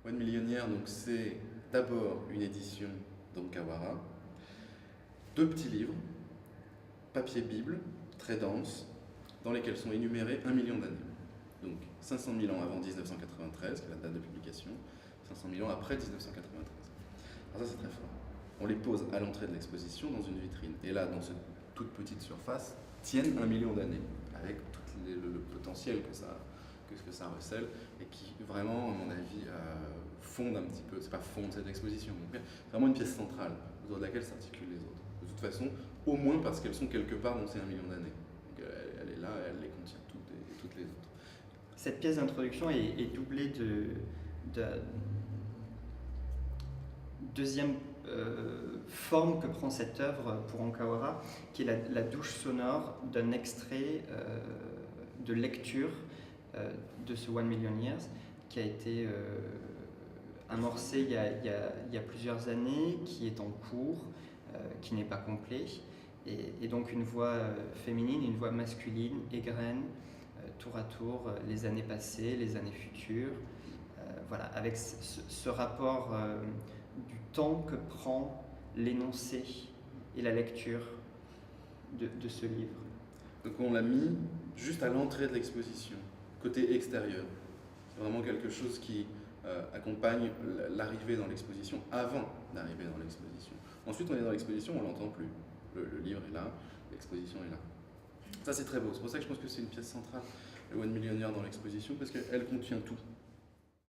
One Millionnaire, donc c'est d'abord une édition d'Onkawara, 2 petits livres, papier Bible, très dense, dans lesquels sont énumérés 1 million d'années. Donc 500 000 ans avant 1993, qui est la date de publication, 500 000 ans après 1993. Alors ça c'est très fort. On les pose à l'entrée de l'exposition dans une vitrine. Et là, dans cette toute petite surface, tiennent 1 million d'années, avec tout le potentiel que ça recèle, et qui vraiment, à mon avis, fonde un petit peu, c'est pas fonde cette exposition, mais vraiment une pièce centrale, autour de laquelle s'articulent les autres. De toute façon, au moins parce qu'elles sont quelque part dans ces 1 million d'années. Donc elle est là, elle les contient toutes et toutes les autres. Cette pièce d'introduction est doublée de deuxième forme que prend cette œuvre pour Onkawara, qui est la douche sonore d'un extrait de lecture de ce One Million Years, qui a été amorcé il y a plusieurs années, qui est en cours, qui n'est pas complet, et donc une voix féminine, une voix masculine égrène tour à tour les années passées, les années futures, voilà, avec ce rapport du temps que prend l'énoncé et la lecture de ce livre. Donc on l'a mis juste à l'entrée de l'exposition, côté extérieur. C'est vraiment quelque chose qui accompagne l'arrivée dans l'exposition avant d'arriver dans l'exposition. Ensuite on est dans l'exposition, on ne l'entend plus. Le livre est là, l'exposition est là. Ça c'est très beau, c'est pour ça que je pense que c'est une pièce centrale, le One Millionnaire dans l'exposition, parce qu'elle contient tout.